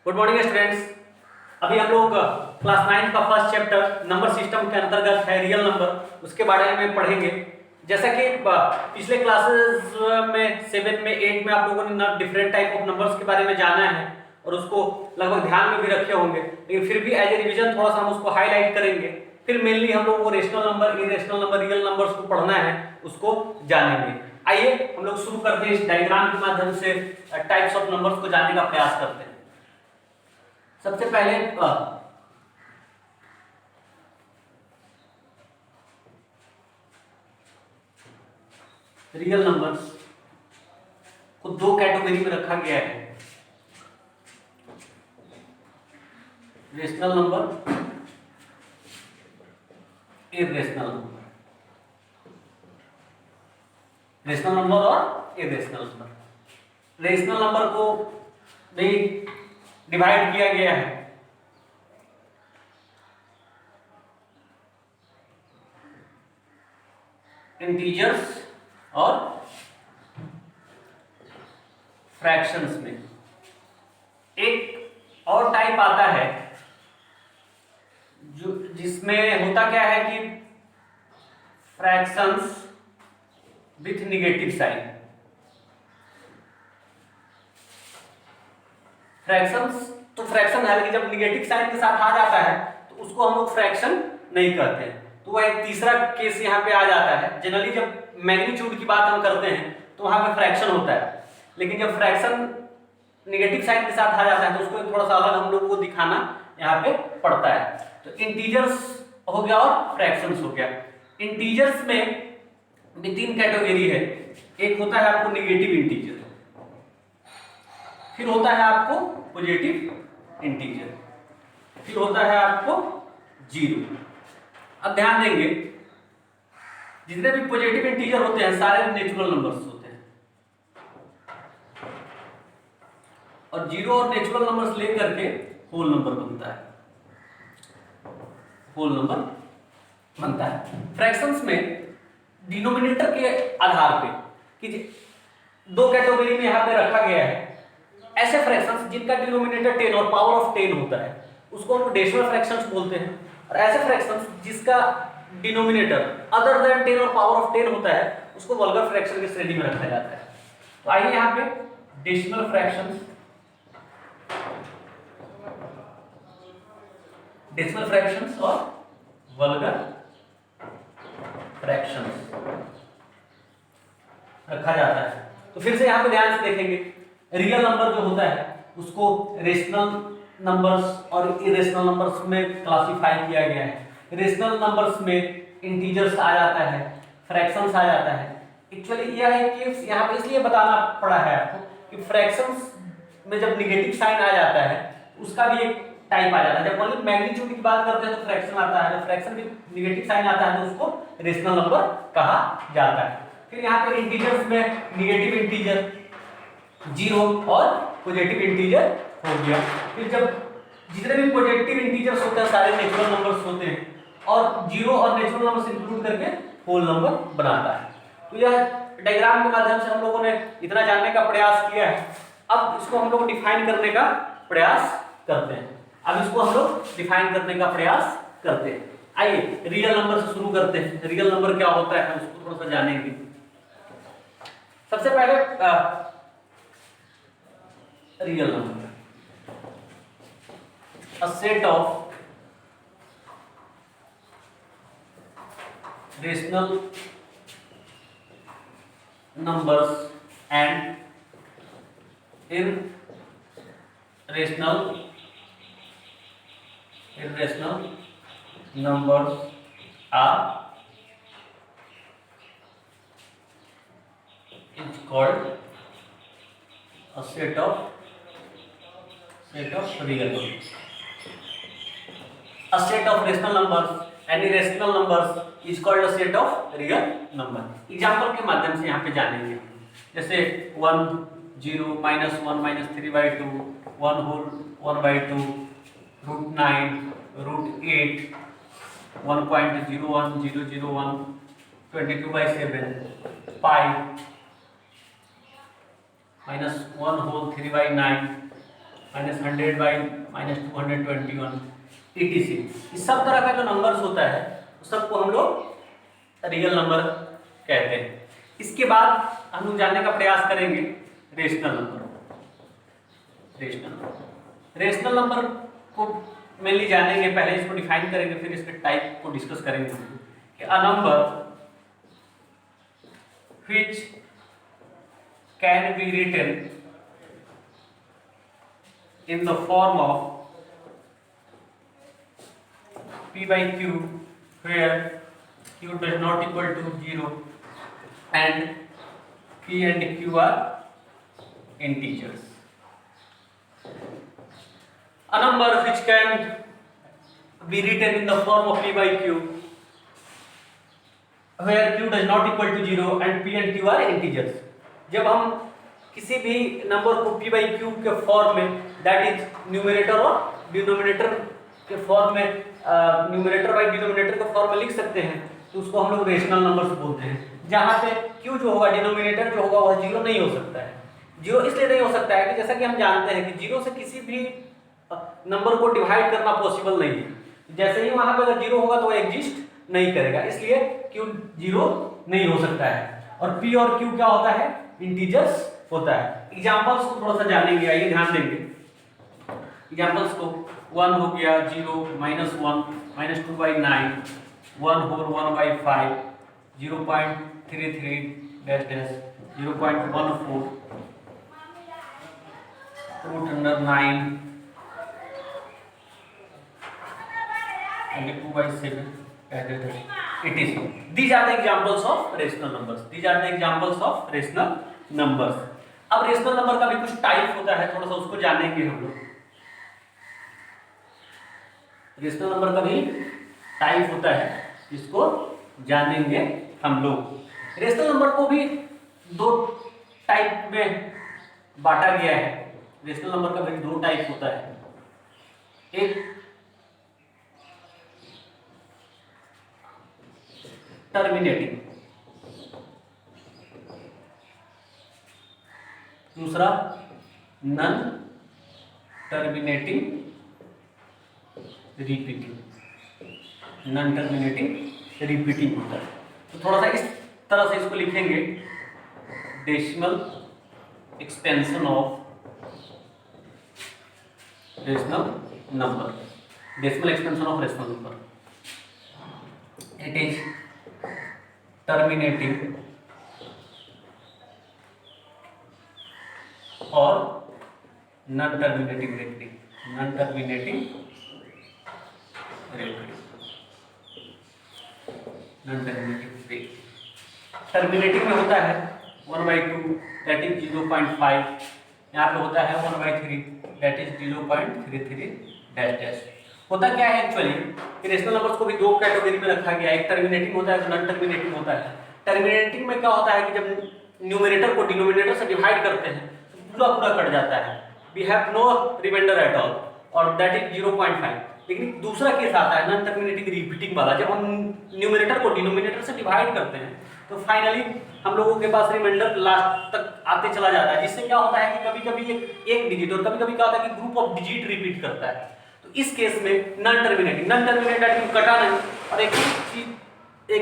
Good morning students. अभी हम लोग क्लास 9 का फर्स्ट चैप्टर नंबर सिस्टम के अंतर्गत है रियल नंबर, उसके बारे में पढ़ेंगे। जैसा कि पिछले क्लासेस में 7 में 8 में आप लोगों ने डिफरेंट टाइप ऑफ नंबर्स के बारे में जाना है और उसको लगभग ध्यान में भी रखे होंगे, लेकिन फिर भी एज ए रिविजन थोड़ा सा हम उसको हाईलाइट करेंगे। फिर मेनली हम लोग वो rational number, irrational number, real numbers को पढ़ना है, उसको जानेंगे। आइए हम लोग शुरू करते हैं इस डायग्राम के माध्यम से टाइप्स ऑफ नंबर्स को जानने का प्रयास करते हैं। सबसे पहले रियल नंबर्स को दो कैटेगरी में रखा गया है, rational number, irrational number. Rational number और इरेशनल नंबर। रेशनल नंबर को भी डिवाइड किया गया है इंटीजर्स और फ्रैक्शंस में। एक और टाइप आता है जो जिसमें होता क्या है कि fractions with negative sign. Fractions तो फ्रैक्शन है, लेकिन जब निगेटिव साइन के साथ आ जाता है तो उसको हम लोग फ्रैक्शन नहीं कहते हैं। तो वह एक तीसरा केस यहाँ पे आ जाता है। जनरली जब मैग्नीट्यूड की बात हम करते हैं तो वहां पे फ्रैक्शन होता है, लेकिन जब फ्रैक्शन निगेटिव साइन के साथ आ जाता है तो उसको थोड़ा सा अलग हम लोग को दिखाना यहाँ पे पड़ता है। तो इंटीजर्स हो गया और फ्रैक्शंस हो गया। इंटीजर्स में भी तीन कैटेगरी है। एक होता है आपको निगेटिव इंटीजर, फिर होता है आपको पॉजिटिव इंटीजर, फिर होता है आपको जीरो। अब ध्यान देंगे, जितने भी पॉजिटिव इंटीजर होते हैं सारे नेचुरल नंबर्स होते हैं, और जीरो और नेचुरल नंबर्स लेकर के होल नंबर बनता है, होल नंबर बनता है। फ्रैक्शंस में डिनोमिनेटर के आधार पे कि दो कैटेगरी में यहाँ पे रखा गया है। ऐसे फ्रैक्शंस जिनका डिनोमिनेटर 10 और पावर ऑफ 10 होता है उसको हम डेसिमल फ्रैक्शंस बोलते हैं, और ऐसे फ्रैक्शंस जिसका डिनोमिनेटर अदर देन 10 और पावर ऑफ 10 होता है उसको वल्गर फ्रैक्शन की श्रेणी में रखा जाता है। तो आइए यहाँ पे डेसिमल फ्रैक्शंस, डेसिमल फ्रैक्शंस और वल्गर फ्रैक्शंस रखा जाता है। तो फिर से यहाँ पे ध्यान से देखेंगे, रियल नंबर जो होता है उसको रेशनल नंबर्स और इरेशनल नंबर्स में क्लासिफाई किया गया है। रेशनल नंबर्स में इंटीजर्स आ जाता है, फ्रैक्शंस आ जाता है। एक्चुअली यह है कि यहाँ पे इसलिए बताना पड़ा है आपको कि फ्रैक्शंस में जब निगेटिव साइन आ जाता है उसका भी एक टाइप आ जाता है। जब ओनली मैग्नीट्यूड की बात करते हैं तो फ्रैक्शन आता है, जब फ्रैक्शन में निगेटिव साइन आता है तो उसको रेशनल नंबर कहा जाता है। फिर यहाँ पे इंटीजर्स में निगेटिव इंटीजर, जीरो और पॉजिटिव इंटीजर हो गया। फिर जब जितने भी पॉजिटिव इंटीजर्स होते हैं सारे नेचुरल नंबर्स होते हैं, और जीरो और नेचुरल नंबर्स इंक्लूड करके होल नंबर बनाता है। तो यह डायग्राम के माध्यम से हम लोगों ने इतना जानने का प्रयास किया है। अब इसको हम लोग डिफाइन करने का प्रयास करते हैं। अब इसको हम लोग डिफाइन करने का प्रयास करते हैं। आइए रियल नंबर से शुरू करते हैं। रियल नंबर क्या होता है उसको थोड़ा सा जानेंगे। सबसे पहले real number, a set of rational numbers and irrational numbers are is called a set of real numbers. A set of rational numbers and irrational numbers is called a set of real number. Example के माध्यम से यहाँ पे जानेंगे, जैसे 1 0 -1 -3/2 1 whole 1/2 √9 √8 1.01001 22/7 pi -1 whole 3/9 -100 by -221 etc। इस सब तरह का जो नंबर्स होता है उस सबको हम लोग रियल नंबर कहते हैं। इसके बाद हम लोग जानने का प्रयास करेंगे रेशनल नंबर। रेशनल नंबर को मेनली जानेंगे, पहले इसको डिफाइन करेंगे, फिर इसके टाइप को डिस्कस करेंगे कि a number which can be written in the form of p by q where q does not equal to 0 and p and q are integers। A number which can be written in the form of p by q where q does not equal to 0 and p and q are integers। जब हम किसी भी number को p by q के form में, that is numerator और denominator के form में, न्यूमरेटर बाई डिनोमिनेटर के फॉर्म में लिख सकते हैं, तो उसको हम लोग रेशनल नंबर्स बोलते हैं। जहाँ पे q जो होगा, डिनोमिनेटर जो होगा वह जीरो नहीं हो सकता है। जीरो इसलिए नहीं हो सकता है कि जैसा कि हम जानते हैं कि जीरो से किसी भी नंबर को डिवाइड करना पॉसिबल नहीं है। जैसे ही वहां पे अगर जीरो होगा तो वो एग्जिस्ट नहीं करेगा, इसलिए q जीरो नहीं हो सकता है। और p और q क्या होता है, इंटीजर्स होता है। एग्जांपल्स को थोड़ा सा जानेंगे, आइए ध्यान देंगे। एग्जांपल्स को 1 हो गया 0, -1, -2/9, 1 whole 1/5, 0.33 dash dash, 0.14, √9 and 2/7 etc। These are the examples of rational numbers। These are the examples of rational numbers। अब रेशनल नंबर का भी कुछ टाइप होता है, थोड़ा सा उसको जानेंगे हम लोग। रेशनल नंबर का भी टाइप होता है, इसको जानेंगे हम लोग। रेशनल नंबर को भी दो टाइप में बांटा गया है। रेशनल नंबर का भी दो टाइप होता है, एक टर्मिनेटिंग, दूसरा non terminating repeating. Non terminating repeating होता है। तो थोड़ा सा इस तरह से इसको लिखेंगे, decimal expansion of rational number. Decimal expansion of rational number, it is terminating और non terminating repeating. Non terminating repeating, non terminating repeating. Terminating में होता है 1/2 दैट इज 0.5, यहाँ पे होता है 1/3 दैट इज 0.33 डैश डैश। होता क्या है एक्चुअली कि रेशनल नंबर्स को भी दो कैटेगरी में रखा गया है, एक टर्मिनेटिंग होता है, नॉन टर्मिनेटिंग होता है। टर्मिनेटिंग में क्या होता है कि जब न्यूमरेटर को डिनोमिनेटर से डिवाइड करते हैं तो पूरा पूरा कट जाता है, we have no remainder at all, और दैट इज 0.5। लेकिन दूसरा केस आता है नॉन टर्मिनेटिंग रिपीटिंग वाला, जब हम न्यूमरेटर को डिनोमिनेटर से डिवाइड करते हैं तो फाइनली हम लोगों के पास रिमाइंडर लास्ट तक आते चला जाता है, जिससे क्या होता है कि कभी कभी एक डिजिट और कभी कभी क्या होता है कि ग्रुप ऑफ डिजिट रिपीट करता है। तो इस केस में नॉन टर्मिनेटिंग कटा नहीं और एक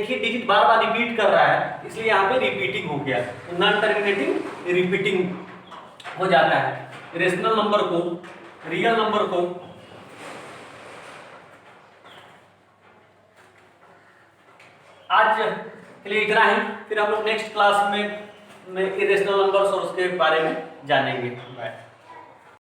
ही डिजिट बार बार रिपीट कर रहा है, इसलिए यहाँ पे रिपीटिंग हो गया, तो नॉन टर्मिनेटिंग रिपीटिंग हो जाता है। रेशनल नंबर को, रियल नंबर को आज के लिए इतना ही, फिर हम लोग नेक्स्ट क्लास में इरेशनल नंबर्स और उसके बारे में जानेंगे। बाय।